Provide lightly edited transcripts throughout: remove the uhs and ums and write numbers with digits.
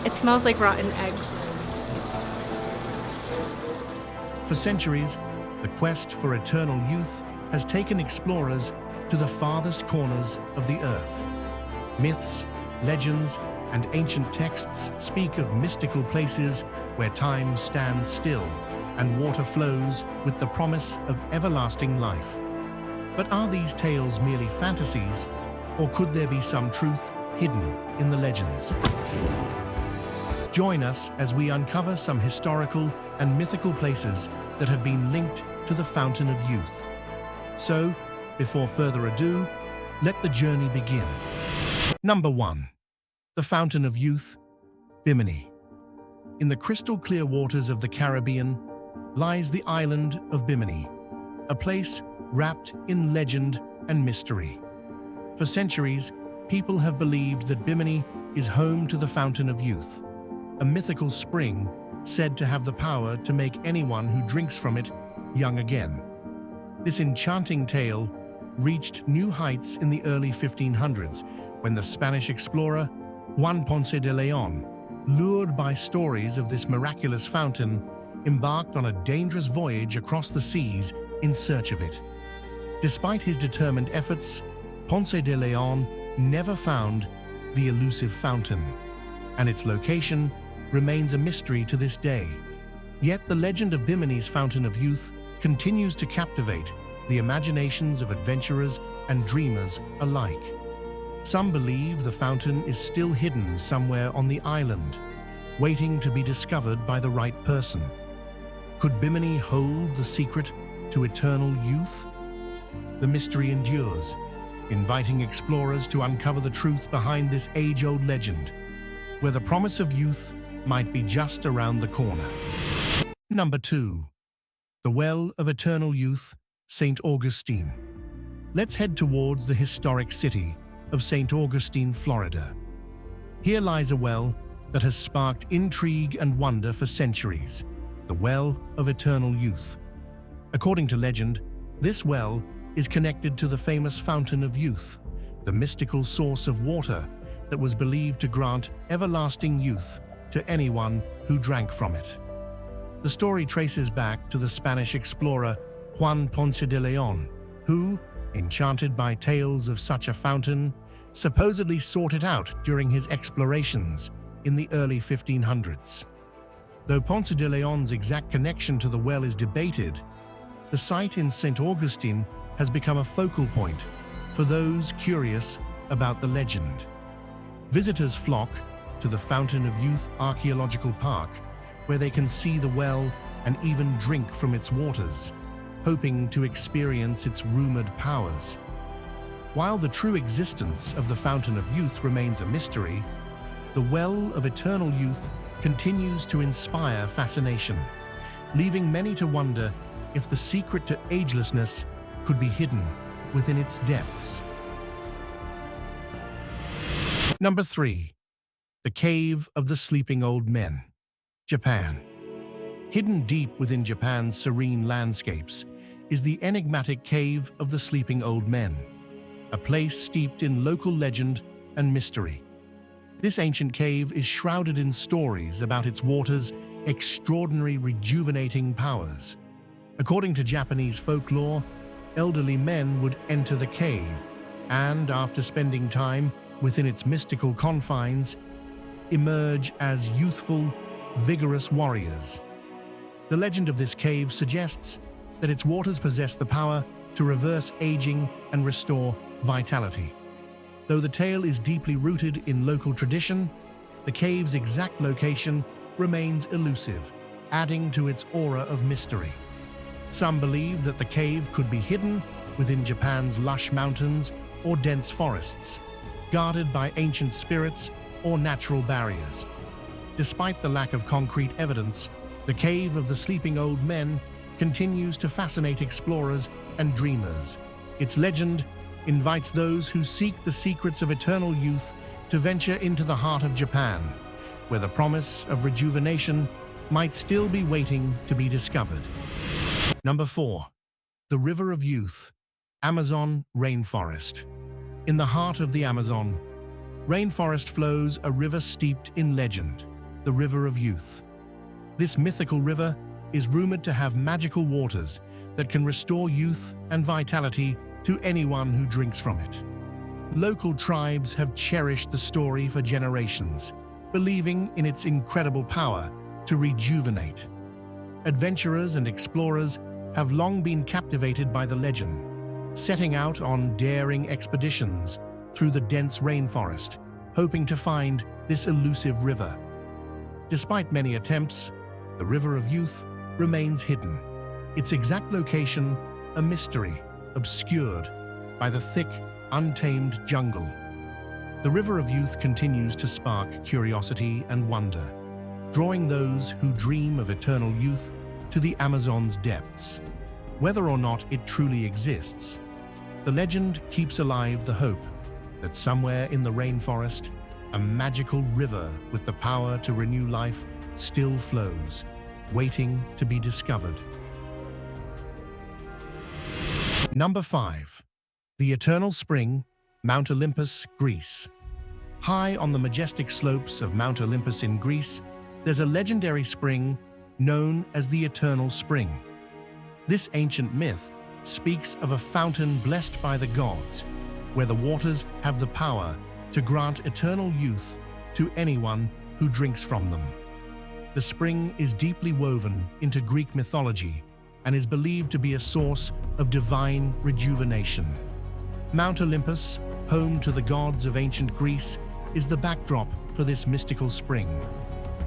It smells like rotten eggs. For centuries, the quest for eternal youth has taken explorers to the farthest corners of the earth. Myths, legends, and ancient texts speak of mystical places where time stands still and water flows with the promise of everlasting life. But are these tales merely fantasies, or could there be some truth hidden in the legends? Join us as we uncover some historical and mythical places that have been linked to the Fountain of Youth. So, before further ado, let the journey begin. Number 1. The Fountain of Youth, Bimini. In the crystal-clear waters of the Caribbean lies the island of Bimini, a place wrapped in legend and mystery. For centuries, people have believed that Bimini is home to the Fountain of Youth, a mythical spring said to have the power to make anyone who drinks from it young again. This enchanting tale reached new heights in the early 1500s when the Spanish explorer Juan Ponce de Leon, lured by stories of this miraculous fountain, embarked on a dangerous voyage across the seas in search of it. Despite his determined efforts, Ponce de Leon never found the elusive fountain, and its location remains a mystery to this day. Yet the legend of Bimini's Fountain of Youth continues to captivate the imaginations of adventurers and dreamers alike. Some believe the fountain is still hidden somewhere on the island, waiting to be discovered by the right person. Could Bimini hold the secret to eternal youth? The mystery endures, inviting explorers to uncover the truth behind this age-old legend, where the promise of youth might be just around the corner. Number 2. The Well of Eternal Youth, St. Augustine. Let's head towards the historic city of St. Augustine, Florida. Here lies a well that has sparked intrigue and wonder for centuries, the Well of Eternal Youth. According to legend, this well is connected to the famous Fountain of Youth, the mystical source of water that was believed to grant everlasting youth to anyone who drank from it. The story traces back to the Spanish explorer Juan Ponce de Leon, who, enchanted by tales of such a fountain, supposedly sought it out during his explorations in the early 1500s. Though Ponce de Leon's exact connection to the well is debated, the site in St. Augustine has become a focal point for those curious about the legend. Visitors flock to the Fountain of Youth Archaeological Park, where they can see the well and even drink from its waters, hoping to experience its rumored powers. While the true existence of the Fountain of Youth remains a mystery, the Well of Eternal Youth continues to inspire fascination, leaving many to wonder if the secret to agelessness could be hidden within its depths. Number 3. The Cave of the Sleeping Old Men, Japan. Hidden deep within Japan's serene landscapes is the enigmatic Cave of the Sleeping Old Men, a place steeped in local legend and mystery. This ancient cave is shrouded in stories about its water's extraordinary rejuvenating powers. According to Japanese folklore, elderly men would enter the cave and, after spending time within its mystical confines, emerge as youthful, vigorous warriors. The legend of this cave suggests that its waters possess the power to reverse aging and restore vitality. Though the tale is deeply rooted in local tradition, the cave's exact location remains elusive, adding to its aura of mystery. Some believe that the cave could be hidden within Japan's lush mountains or dense forests, guarded by ancient spirits or natural barriers. Despite the lack of concrete evidence, the Cave of the Sleeping Old Men continues to fascinate explorers and dreamers. Its legend invites those who seek the secrets of eternal youth to venture into the heart of Japan, where the promise of rejuvenation might still be waiting to be discovered. Number 4. The River of Youth, Amazon Rainforest. In the heart of the Amazon, rainforest flows a river steeped in legend, the River of Youth. This mythical river is rumored to have magical waters that can restore youth and vitality to anyone who drinks from it. Local tribes have cherished the story for generations, believing in its incredible power to rejuvenate. Adventurers and explorers have long been captivated by the legend, setting out on daring expeditions through the dense rainforest, hoping to find this elusive river. Despite many attempts, the River of Youth remains hidden, its exact location a mystery, obscured by the thick, untamed jungle. The River of Youth continues to spark curiosity and wonder, drawing those who dream of eternal youth to the Amazon's depths. Whether or not it truly exists, the legend keeps alive the hope that somewhere in the rainforest, a magical river with the power to renew life still flows, waiting to be discovered. Number 5. The Eternal Spring, Mount Olympus, Greece. High on the majestic slopes of Mount Olympus in Greece, there's a legendary spring known as the Eternal Spring. This ancient myth speaks of a fountain blessed by the gods, where the waters have the power to grant eternal youth to anyone who drinks from them. The spring is deeply woven into Greek mythology and is believed to be a source of divine rejuvenation. Mount Olympus, home to the gods of ancient Greece, is the backdrop for this mystical spring.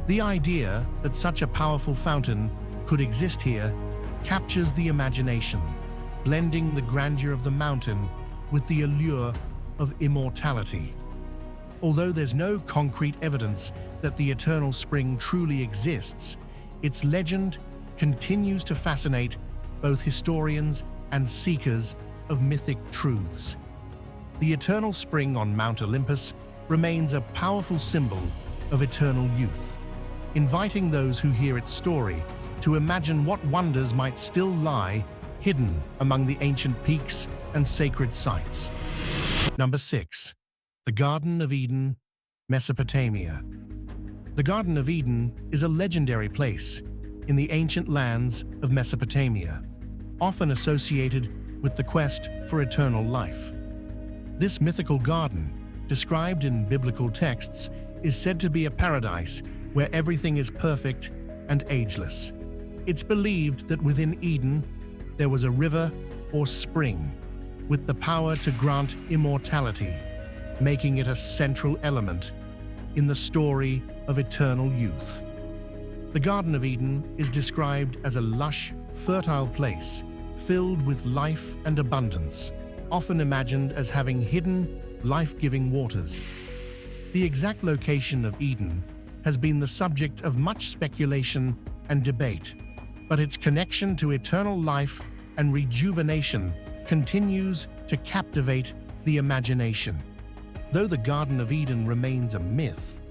The idea that such a powerful fountain could exist here captures the imagination, blending the grandeur of the mountain with the allure of immortality. Although there's no concrete evidence that the Eternal Spring truly exists, its legend continues to fascinate both historians and seekers of mythic truths. The Eternal Spring on Mount Olympus remains a powerful symbol of eternal youth, inviting those who hear its story to imagine what wonders might still lie hidden among the ancient peaks and sacred sites. Number 6. The Garden of Eden, Mesopotamia. The Garden of Eden is a legendary place in the ancient lands of Mesopotamia, often associated with the quest for eternal life. This mythical garden, described in biblical texts, is said to be a paradise where everything is perfect and ageless. It's believed that within Eden there was a river or spring with the power to grant immortality, making it a central element in the story of eternal youth. The Garden of Eden is described as a lush, fertile place filled with life and abundance, often imagined as having hidden, life-giving waters. The exact location of Eden has been the subject of much speculation and debate, but its connection to eternal life and rejuvenation continues to captivate the imagination. Though the Garden of Eden remains a myth,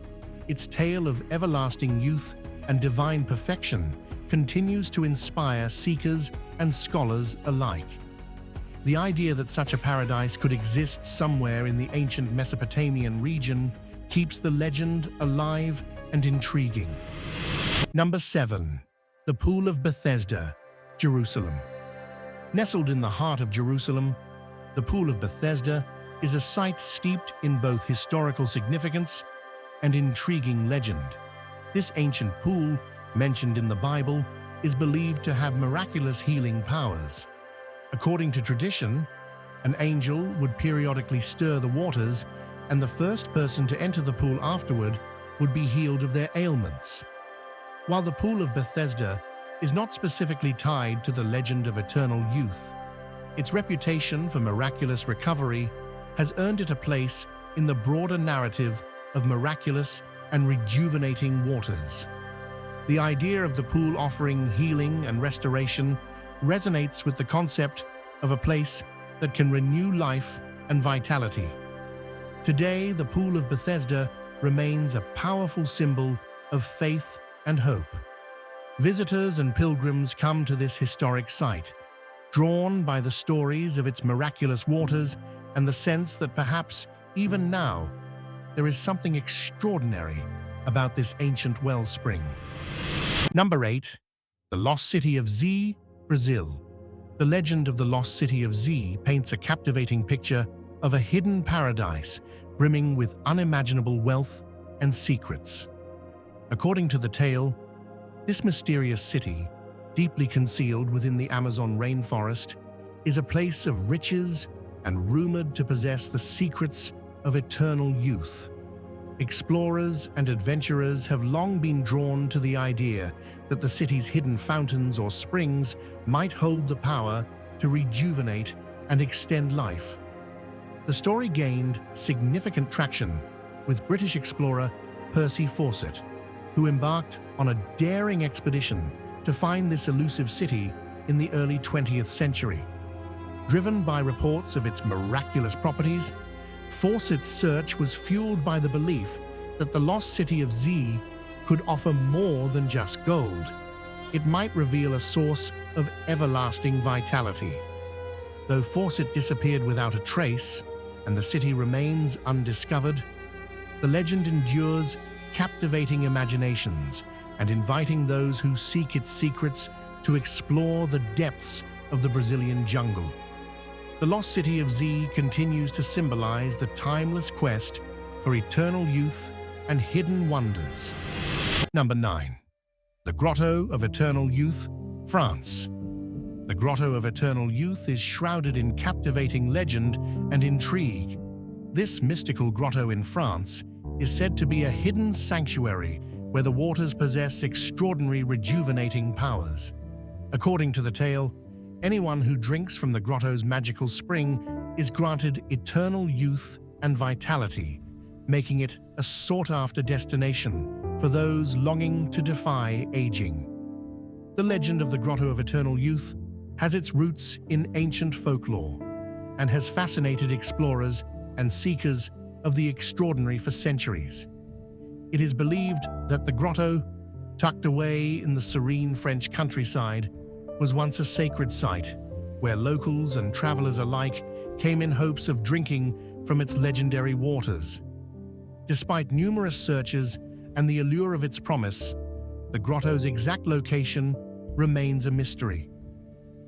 its tale of everlasting youth and divine perfection continues to inspire seekers and scholars alike. The idea that such a paradise could exist somewhere in the ancient Mesopotamian region keeps the legend alive and intriguing. Number 7. The Pool of Bethesda, Jerusalem. Nestled in the heart of Jerusalem, the Pool of Bethesda is a site steeped in both historical significance and intriguing legend. This ancient pool, mentioned in the Bible, is believed to have miraculous healing powers. According to tradition, an angel would periodically stir the waters, and the first person to enter the pool afterward would be healed of their ailments. While the Pool of Bethesda is not specifically tied to the legend of eternal youth, its reputation for miraculous recovery has earned it a place in the broader narrative of miraculous and rejuvenating waters. The idea of the pool offering healing and restoration resonates with the concept of a place that can renew life and vitality. Today, the Pool of Bethesda remains a powerful symbol of faith and hope. Visitors and pilgrims come to this historic site, drawn by the stories of its miraculous waters and the sense that perhaps, even now, there is something extraordinary about this ancient wellspring. Number 8. The Lost City of Z, Brazil. The legend of the Lost City of Z paints a captivating picture of a hidden paradise brimming with unimaginable wealth and secrets. According to the tale, this mysterious city, deeply concealed within the Amazon rainforest, is a place of riches and rumored to possess the secrets of eternal youth. Explorers and adventurers have long been drawn to the idea that the city's hidden fountains or springs might hold the power to rejuvenate and extend life. The story gained significant traction with British explorer Percy Fawcett, who embarked on a daring expedition to find this elusive city in the early 20th century. Driven by reports of its miraculous properties, Fawcett's search was fueled by the belief that the lost city of Z could offer more than just gold. It might reveal a source of everlasting vitality. Though Fawcett disappeared without a trace and the city remains undiscovered, the legend endures, captivating imaginations and inviting those who seek its secrets to explore the depths of the Brazilian jungle. The lost city of Z continues to symbolize the timeless quest for eternal youth and hidden wonders. Number 9. The Grotto of Eternal Youth, France. The Grotto of Eternal Youth is shrouded in captivating legend and intrigue. This mystical grotto in France is said to be a hidden sanctuary where the waters possess extraordinary rejuvenating powers. According to the tale, anyone who drinks from the grotto's magical spring is granted eternal youth and vitality, making it a sought-after destination for those longing to defy aging. The legend of the Grotto of Eternal Youth has its roots in ancient folklore and has fascinated explorers and seekers of the extraordinary for centuries. It is believed that the grotto, tucked away in the serene French countryside, was once a sacred site where locals and travelers alike came in hopes of drinking from its legendary waters. Despite numerous searches and the allure of its promise, the grotto's exact location remains a mystery.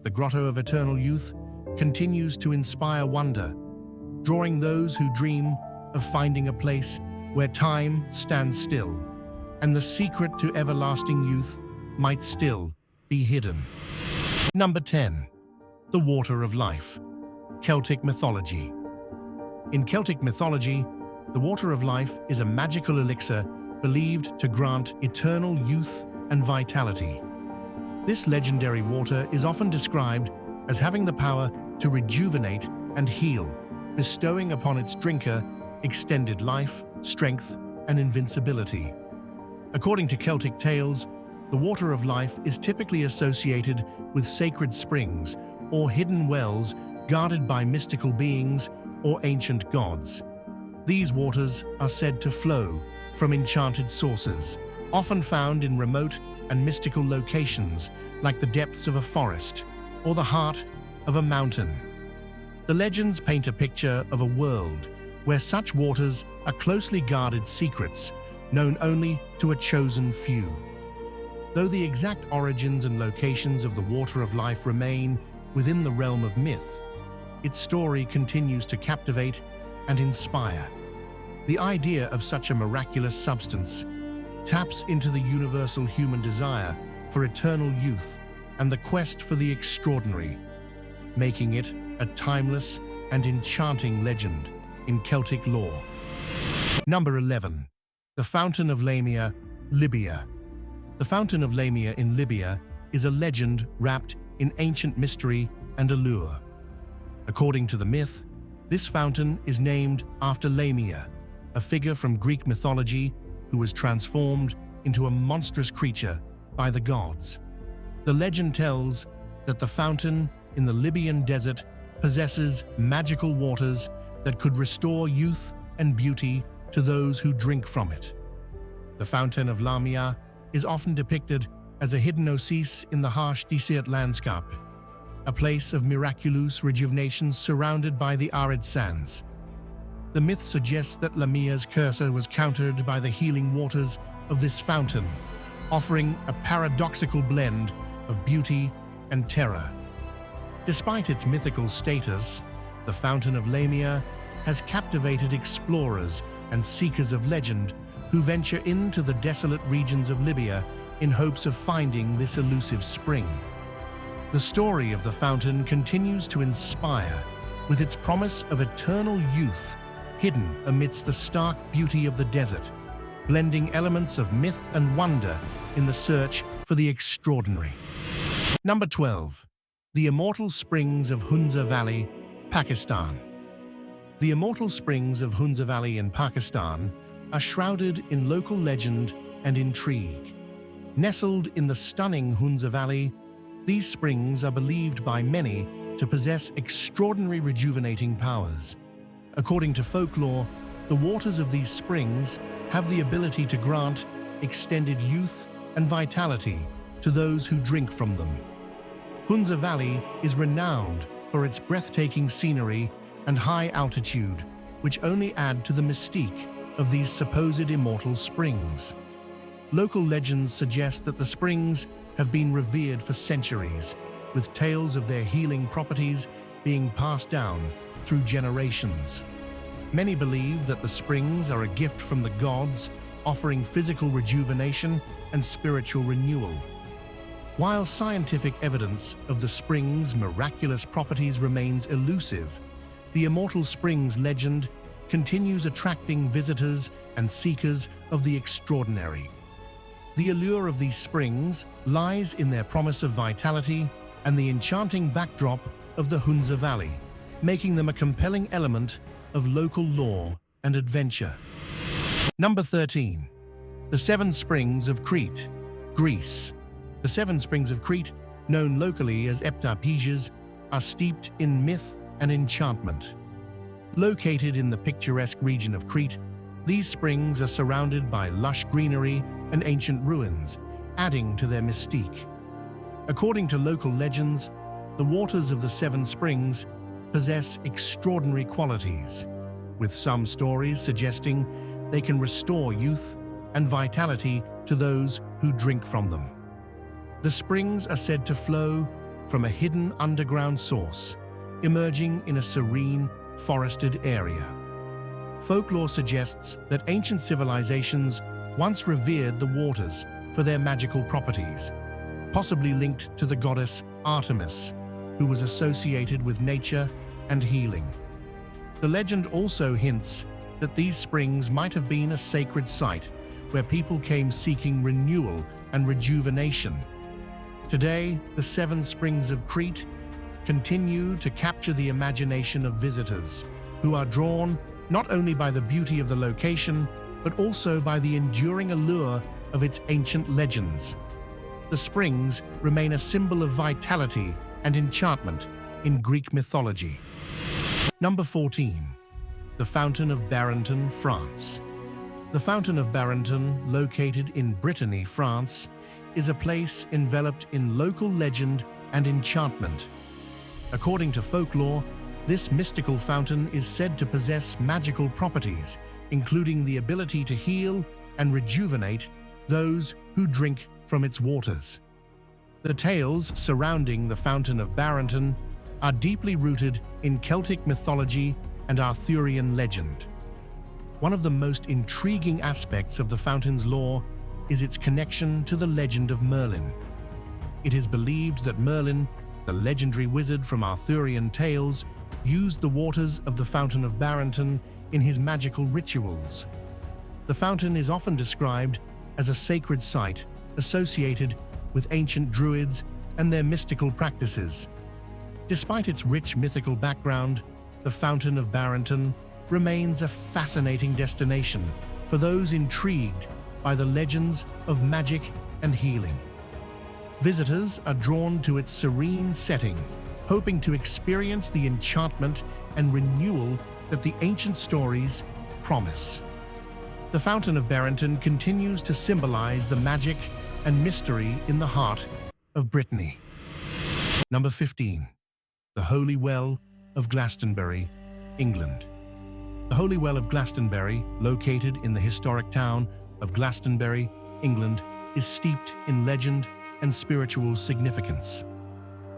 The Grotto of Eternal Youth continues to inspire wonder, drawing those who dream of finding a place where time stands still and the secret to everlasting youth might still be hidden. Number 10. The Water of Life, Celtic mythology. In Celtic mythology, the Water of Life is a magical elixir believed to grant eternal youth and vitality. This legendary water is often described as having the power to rejuvenate and heal, bestowing upon its drinker extended life, strength, and invincibility. According to Celtic tales, the Water of Life is typically associated with sacred springs or hidden wells guarded by mystical beings or ancient gods. These waters are said to flow from enchanted sources, often found in remote and mystical locations like the depths of a forest or the heart of a mountain. The legends paint a picture of a world where such waters are closely guarded secrets known only to a chosen few. Though the exact origins and locations of the Water of Life remain within the realm of myth, its story continues to captivate and inspire. The idea of such a miraculous substance taps into the universal human desire for eternal youth and the quest for the extraordinary, making it a timeless and enchanting legend in Celtic lore. Number 11. The Fountain of Lamia, Libya. The Fountain of Lamia in Libya is a legend wrapped in ancient mystery and allure. According to the myth, this fountain is named after Lamia, a figure from Greek mythology who was transformed into a monstrous creature by the gods. The legend tells that the fountain in the Libyan desert possesses magical waters that could restore youth and beauty to those who drink from it. The Fountain of Lamia is often depicted as a hidden oasis in the harsh desert landscape, a place of miraculous rejuvenation surrounded by the arid sands. The myth suggests that Lamia's curse was countered by the healing waters of this fountain, offering a paradoxical blend of beauty and terror. Despite its mythical status, the Fountain of Lamia has captivated explorers and seekers of legend who venture into the desolate regions of Libya in hopes of finding this elusive spring. The story of the fountain continues to inspire, with its promise of eternal youth hidden amidst the stark beauty of the desert, blending elements of myth and wonder in the search for the extraordinary. Number 12. The Immortal Springs of Hunza Valley, Pakistan. The Immortal Springs of Hunza Valley in Pakistan are shrouded in local legend and intrigue. Nestled in the stunning Hunza Valley, these springs are believed by many to possess extraordinary rejuvenating powers. According to folklore, the waters of these springs have the ability to grant extended youth and vitality to those who drink from them. Hunza Valley is renowned for its breathtaking scenery and high altitude, which only add to the mystique of these supposed immortal springs. Local legends suggest that the springs have been revered for centuries, with tales of their healing properties being passed down through generations. Many believe that the springs are a gift from the gods, offering physical rejuvenation and spiritual renewal. While scientific evidence of the springs' miraculous properties remains elusive, the Immortal Springs legend continues attracting visitors and seekers of the extraordinary. The allure of these springs lies in their promise of vitality and the enchanting backdrop of the Hunza Valley, making them a compelling element of local lore and adventure. Number 13. The Seven Springs of Crete, Greece. The Seven Springs of Crete, known locally as Heptapeges, are steeped in myth and enchantment. Located in the picturesque region of Crete, these springs are surrounded by lush greenery and ancient ruins, adding to their mystique. According to local legends, the waters of the Seven Springs possess extraordinary qualities, with some stories suggesting they can restore youth and vitality to those who drink from them. The springs are said to flow from a hidden underground source, emerging in a serene, forested area. Folklore suggests that ancient civilizations once revered the waters for their magical properties, possibly linked to the goddess Artemis, who was associated with nature and healing. The legend also hints that these springs might have been a sacred site where people came seeking renewal and rejuvenation. Today, the Seven Springs of Crete continue to capture the imagination of visitors, who are drawn not only by the beauty of the location, but also by the enduring allure of its ancient legends. The springs remain a symbol of vitality and enchantment in Greek mythology. Number 14. The Fountain of Barenton, France. The Fountain of Barenton, located in Brittany, France, is a place enveloped in local legend and enchantment. According to folklore, this mystical fountain is said to possess magical properties, including the ability to heal and rejuvenate those who drink from its waters. The tales surrounding the Fountain of Barenton are deeply rooted in Celtic mythology and Arthurian legend. One of the most intriguing aspects of the fountain's lore is its connection to the legend of Merlin. It is believed that Merlin, the legendary wizard from Arthurian tales, used the waters of the Fountain of Barenton in his magical rituals. The fountain is often described as a sacred site associated with ancient druids and their mystical practices. Despite its rich mythical background, the Fountain of Barenton remains a fascinating destination for those intrigued by the legends of magic and healing. Visitors are drawn to its serene setting, hoping to experience the enchantment and renewal that the ancient stories promise. The Fountain of Barenton continues to symbolize the magic and mystery in the heart of Brittany. Number 15. The Holy Well of Glastonbury, England. The Holy Well of Glastonbury, located in the historic town of Glastonbury, England, is steeped in legend and spiritual significance.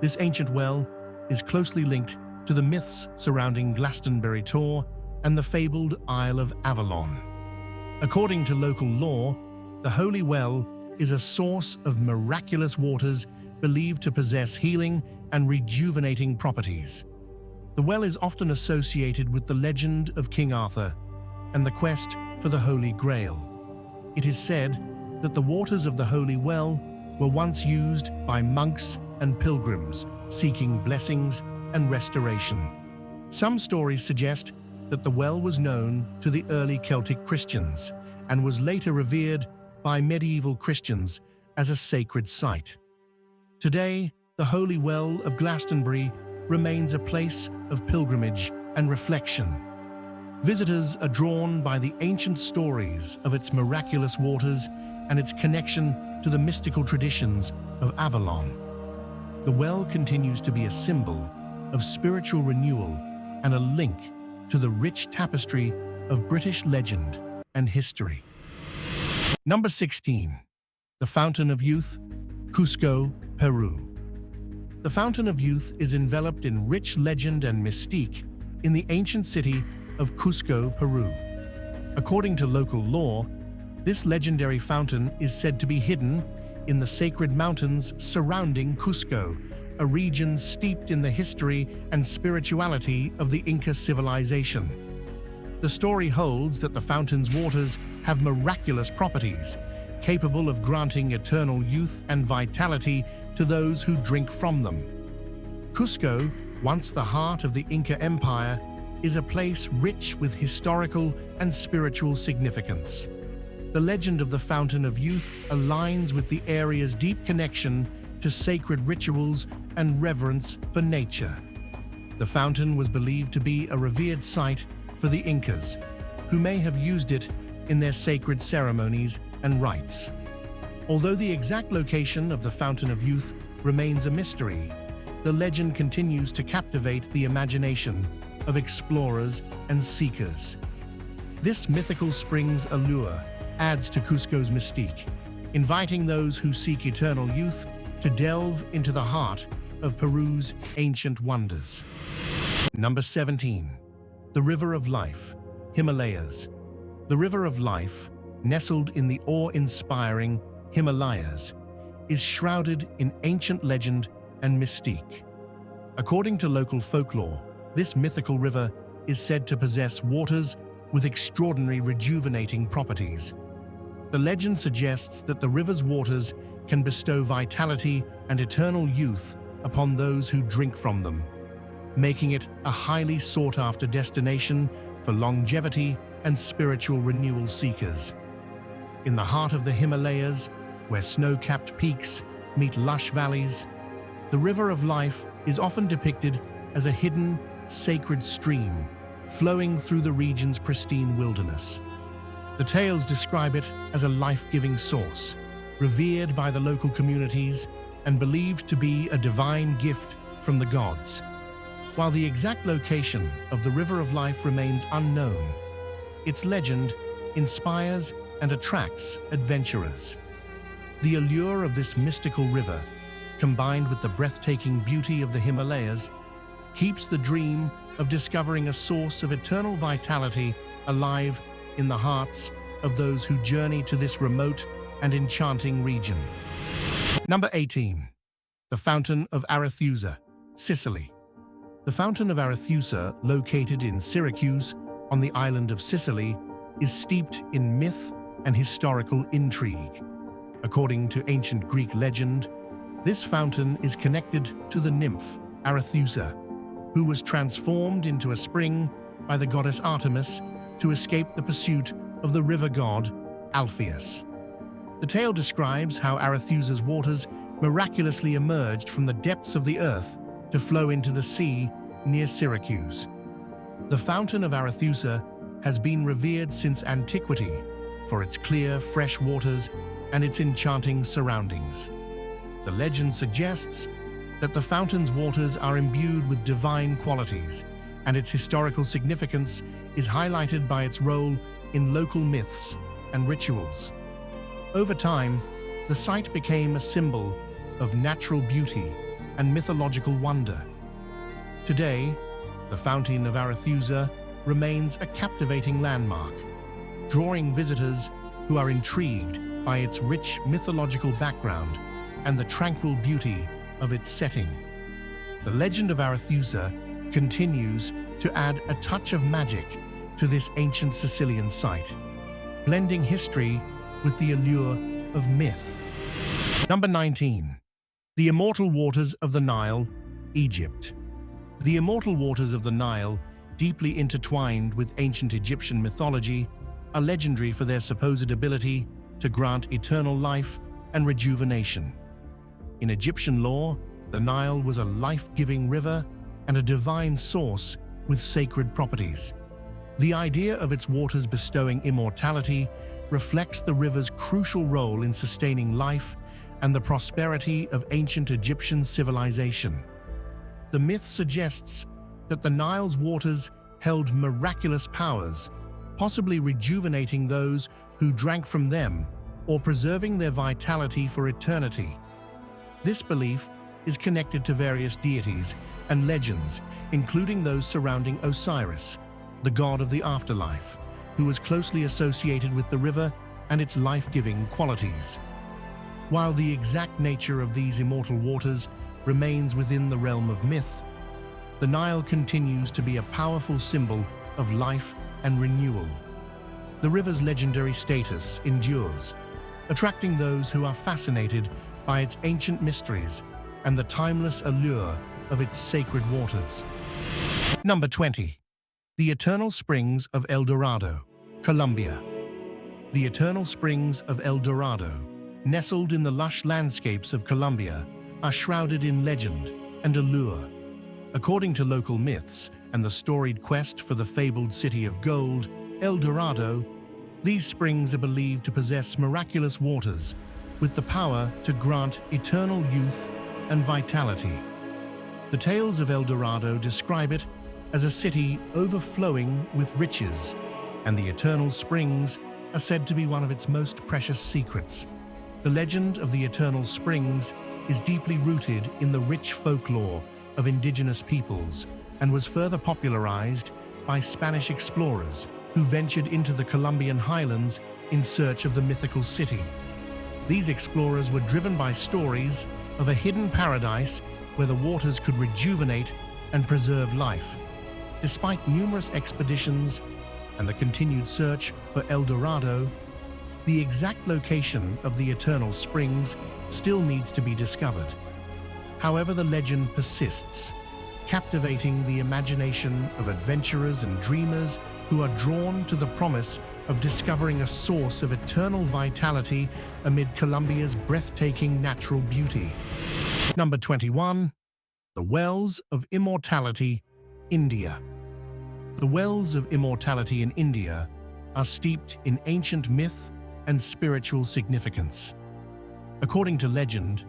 This ancient well is closely linked to the myths surrounding Glastonbury Tor and the fabled Isle of Avalon. According to local lore, the Holy Well is a source of miraculous waters believed to possess healing and rejuvenating properties. The well is often associated with the legend of King Arthur and the quest for the Holy Grail. It is said that the waters of the Holy Well were once used by monks and pilgrims seeking blessings and restoration. Some stories suggest that the well was known to the early Celtic Christians and was later revered by medieval Christians as a sacred site. Today, the Holy Well of Glastonbury remains a place of pilgrimage and reflection. Visitors are drawn by the ancient stories of its miraculous waters and its connection to the mystical traditions of Avalon. The well continues to be a symbol of spiritual renewal and a link to the rich tapestry of British legend and history. Number 16. The Fountain of Youth, Cusco, Peru. The Fountain of Youth is enveloped in rich legend and mystique in the ancient city of Cusco, Peru. According to local lore, this legendary fountain is said to be hidden in the sacred mountains surrounding Cusco, a region steeped in the history and spirituality of the Inca civilization. The story holds that the fountain's waters have miraculous properties, capable of granting eternal youth and vitality to those who drink from them. Cusco, once the heart of the Inca Empire, is a place rich with historical and spiritual significance. The legend of the Fountain of Youth aligns with the area's deep connection to sacred rituals and reverence for nature. The fountain was believed to be a revered site for the Incas, who may have used it in their sacred ceremonies and rites. Although the exact location of the Fountain of Youth remains a mystery, the legend continues to captivate the imagination of explorers and seekers. This mythical spring's allure adds to Cusco's mystique, inviting those who seek eternal youth to delve into the heart of Peru's ancient wonders. Number 17. The River of Life, Himalayas. The River of Life, nestled in the awe-inspiring Himalayas, is shrouded in ancient legend and mystique. According to local folklore, this mythical river is said to possess waters with extraordinary rejuvenating properties. The legend suggests that the river's waters can bestow vitality and eternal youth upon those who drink from them, making it a highly sought-after destination for longevity and spiritual renewal seekers. In the heart of the Himalayas, where snow-capped peaks meet lush valleys, the River of Life is often depicted as a hidden, sacred stream flowing through the region's pristine wilderness. The tales describe it as a life-giving source, revered by the local communities and believed to be a divine gift from the gods. While the exact location of the River of Life remains unknown, its legend inspires and attracts adventurers. The allure of this mystical river, combined with the breathtaking beauty of the Himalayas, keeps the dream of discovering a source of eternal vitality alive in the hearts of those who journey to this remote and enchanting region. Number 18. The Fountain of Arethusa, Sicily. The Fountain of Arethusa, located in Syracuse on the island of Sicily, is steeped in myth and historical intrigue. According to ancient Greek legend, this fountain is connected to the nymph Arethusa, who was transformed into a spring by the goddess Artemis to escape the pursuit of the river god Alpheus. The tale describes how Arethusa's waters miraculously emerged from the depths of the earth to flow into the sea near Syracuse. The Fountain of Arethusa has been revered since antiquity for its clear, fresh waters and its enchanting surroundings. The legend suggests that the fountain's waters are imbued with divine qualities, and its historical significance is highlighted by its role in local myths and rituals. Over time, the site became a symbol of natural beauty and mythological wonder. Today, the Fountain of Arethusa remains a captivating landmark, drawing visitors who are intrigued by its rich mythological background and the tranquil beauty of its setting. The legend of Arethusa continues to add a touch of magic to this ancient Sicilian site, blending history with the allure of myth. Number 19. The Immortal Waters of the Nile, Egypt. The immortal waters of the Nile, deeply intertwined with ancient Egyptian mythology, are legendary for their supposed ability to grant eternal life and rejuvenation. In Egyptian lore, the Nile was a life-giving river and a divine source with sacred properties. The idea of its waters bestowing immortality reflects the river's crucial role in sustaining life and the prosperity of ancient Egyptian civilization. The myth suggests that the Nile's waters held miraculous powers, possibly rejuvenating those who drank from them or preserving their vitality for eternity. This belief is connected to various deities and legends, including those surrounding Osiris, the god of the afterlife, who was closely associated with the river and its life-giving qualities. While the exact nature of these immortal waters remains within the realm of myth, the Nile continues to be a powerful symbol of life and renewal. The river's legendary status endures, attracting those who are fascinated by its ancient mysteries and the timeless allure of its sacred waters. Number 20. The Eternal Springs of El Dorado, Colombia. The Eternal Springs of El Dorado, nestled in the lush landscapes of Colombia, are shrouded in legend and allure. According to local myths and the storied quest for the fabled city of gold, El Dorado, these springs are believed to possess miraculous waters with the power to grant eternal youth and vitality. The tales of El Dorado describe it as a city overflowing with riches, and the eternal springs are said to be one of its most precious secrets. The legend of the Eternal Springs is deeply rooted in the rich folklore of indigenous peoples and was further popularized by Spanish explorers who ventured into the Colombian highlands in search of the mythical city. These explorers were driven by stories of a hidden paradise where the waters could rejuvenate and preserve life. Despite numerous expeditions and the continued search for El Dorado, the exact location of the Eternal Springs still needs to be discovered. However, the legend persists, captivating the imagination of adventurers and dreamers who are drawn to the promise of discovering a source of eternal vitality amid Colombia's breathtaking natural beauty. Number 21. The Wells of Immortality, India. The Wells of Immortality in India are steeped in ancient myth and spiritual significance. According to legend,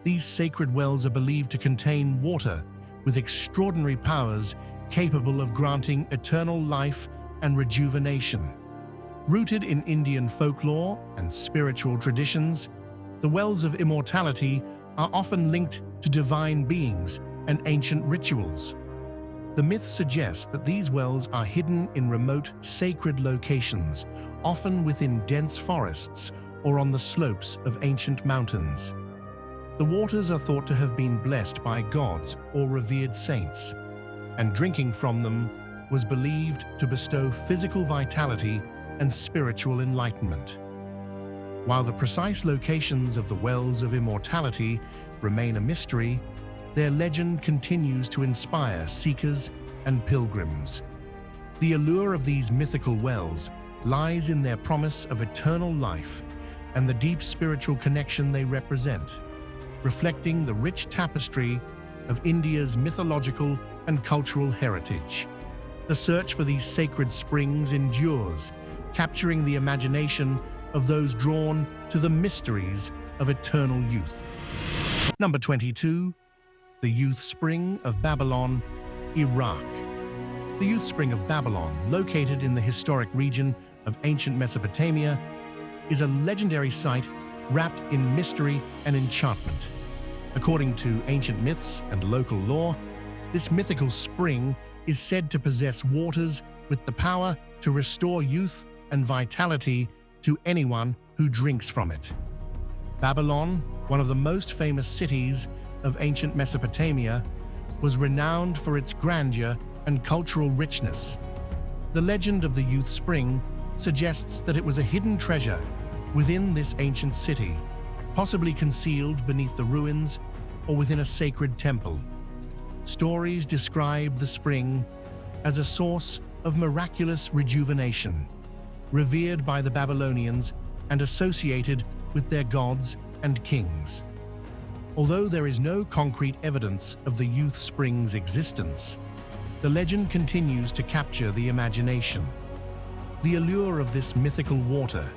these sacred wells are believed to contain water with extraordinary powers capable of granting eternal life and rejuvenation. Rooted in Indian folklore and spiritual traditions, the Wells of Immortality are often linked to divine beings and ancient rituals. The myths suggest that these wells are hidden in remote, sacred locations, often within dense forests or on the slopes of ancient mountains. The waters are thought to have been blessed by gods or revered saints, and drinking from them was believed to bestow physical vitality and spiritual enlightenment. While the precise locations of the Wells of Immortality remain a mystery, their legend continues to inspire seekers and pilgrims. The allure of these mythical wells lies in their promise of eternal life and the deep spiritual connection they represent, reflecting the rich tapestry of India's mythological and cultural heritage. The search for these sacred springs endures, capturing the imagination of those drawn to the mysteries of eternal youth. Number 22. The Youth Spring of Babylon, Iraq. The youth spring of Babylon, located in the historic region of ancient Mesopotamia, is a legendary site wrapped in mystery and enchantment. According to ancient myths and local lore, this mythical spring is said to possess waters with the power to restore youth and vitality to anyone who drinks from it. Babylon, one of the most famous cities of ancient Mesopotamia, was renowned for its grandeur and cultural richness. The legend of the youth spring suggests that it was a hidden treasure within this ancient city, possibly concealed beneath the ruins or within a sacred temple. Stories describe the spring as a source of miraculous rejuvenation, revered by the Babylonians and associated with their gods and kings. Although there is no concrete evidence of the youth spring's existence, the legend continues to capture the imagination. The allure of this mythical water,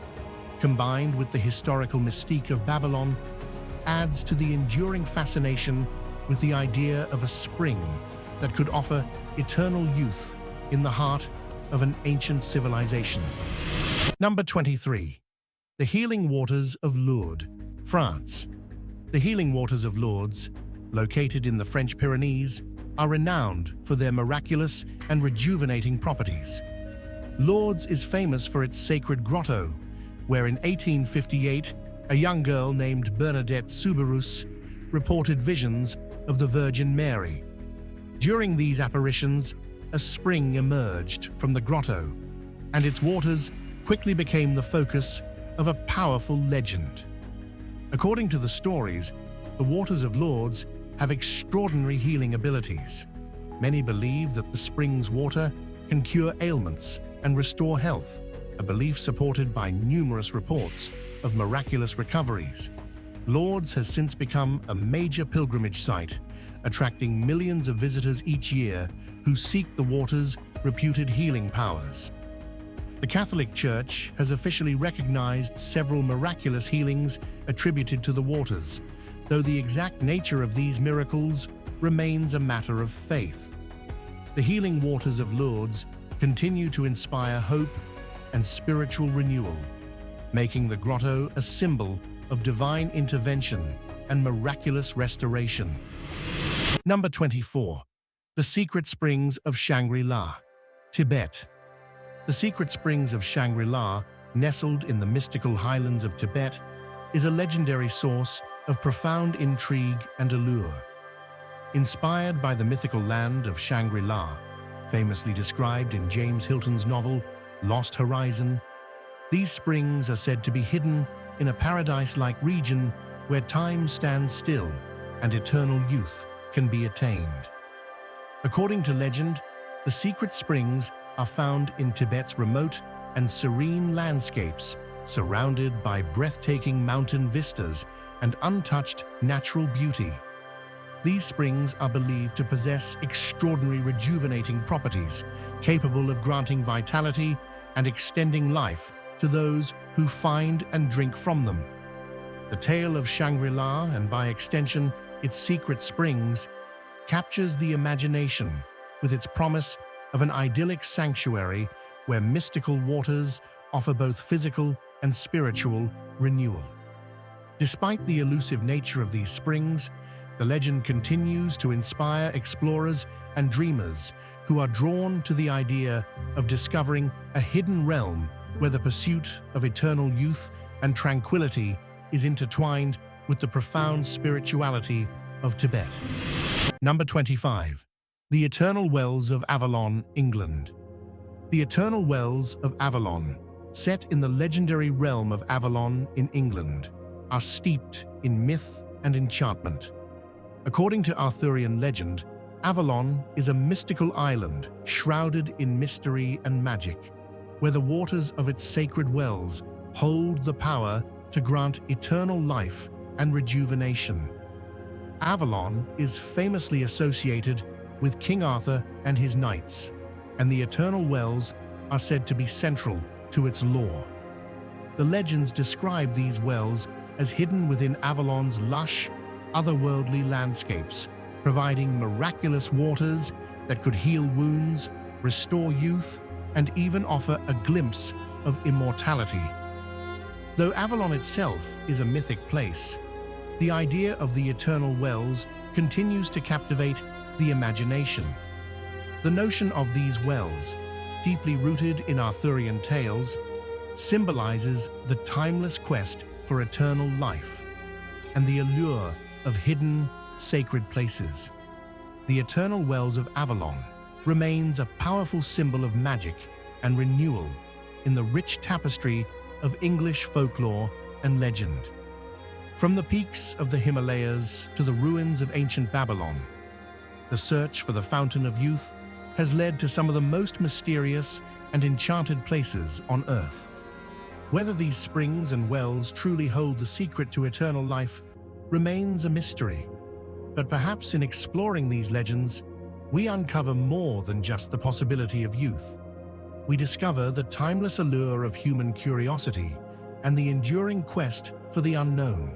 combined with the historical mystique of Babylon, adds to the enduring fascination with the idea of a spring that could offer eternal youth in the heart of an ancient civilization. Number 23. The Healing Waters of Lourdes, France. The Healing Waters of Lourdes, located in the French Pyrenees, are renowned for their miraculous and rejuvenating properties. Lourdes is famous for its sacred grotto, where in 1858, a young girl named Bernadette Soubirous reported visions of the Virgin Mary. During these apparitions, a spring emerged from the grotto, and its waters quickly became the focus of a powerful legend. According to the stories, the waters of Lourdes have extraordinary healing abilities. Many believe that the spring's water can cure ailments and restore health, a belief supported by numerous reports of miraculous recoveries. Lourdes has since become a major pilgrimage site, attracting millions of visitors each year who seek the water's reputed healing powers. The Catholic Church has officially recognized several miraculous healings attributed to the waters, though the exact nature of these miracles remains a matter of faith. The healing waters of Lourdes continue to inspire hope and spiritual renewal, making the grotto a symbol of divine intervention and miraculous restoration. Number 24. The Secret Springs of Shangri-La, Tibet. The Secret Springs of Shangri-La, nestled in the mystical highlands of Tibet, is a legendary source of profound intrigue and allure. Inspired by the mythical land of Shangri-La, famously described in James Hilton's novel Lost Horizon, these springs are said to be hidden in a paradise-like region where time stands still and eternal youth can be attained. According to legend, the secret springs are found in Tibet's remote and serene landscapes, surrounded by breathtaking mountain vistas and untouched natural beauty. These springs are believed to possess extraordinary rejuvenating properties, capable of granting vitality and extending life to those who find and drink from them. The tale of Shangri-La, and by extension, its secret springs, captures the imagination with its promise of an idyllic sanctuary where mystical waters offer both physical and spiritual renewal. Despite the elusive nature of these springs, the legend continues to inspire explorers and dreamers who are drawn to the idea of discovering a hidden realm where the pursuit of eternal youth and tranquility is intertwined with the profound spirituality of Tibet. Number 25. The Eternal Wells of Avalon, England. The Eternal Wells of Avalon, set in the legendary realm of Avalon in England, are steeped in myth and enchantment. According to Arthurian legend, Avalon is a mystical island shrouded in mystery and magic, where the waters of its sacred wells hold the power to grant eternal life and rejuvenation. Avalon is famously associated with King Arthur and his knights, and the eternal wells are said to be central to its lore. The legends describe these wells as hidden within Avalon's lush, otherworldly landscapes, providing miraculous waters that could heal wounds, restore youth, and even offer a glimpse of immortality. Though Avalon itself is a mythic place, the idea of the eternal wells continues to captivate the imagination. The notion of these wells, deeply rooted in Arthurian tales, symbolizes the timeless quest for eternal life and the allure of hidden, sacred places. The eternal wells of Avalon remains a powerful symbol of magic and renewal in the rich tapestry of English folklore and legend. From the peaks of the Himalayas to the ruins of ancient Babylon, the search for the Fountain of Youth has led to some of the most mysterious and enchanted places on Earth. Whether these springs and wells truly hold the secret to eternal life remains a mystery. But perhaps in exploring these legends, we uncover more than just the possibility of youth. We discover the timeless allure of human curiosity and the enduring quest for the unknown.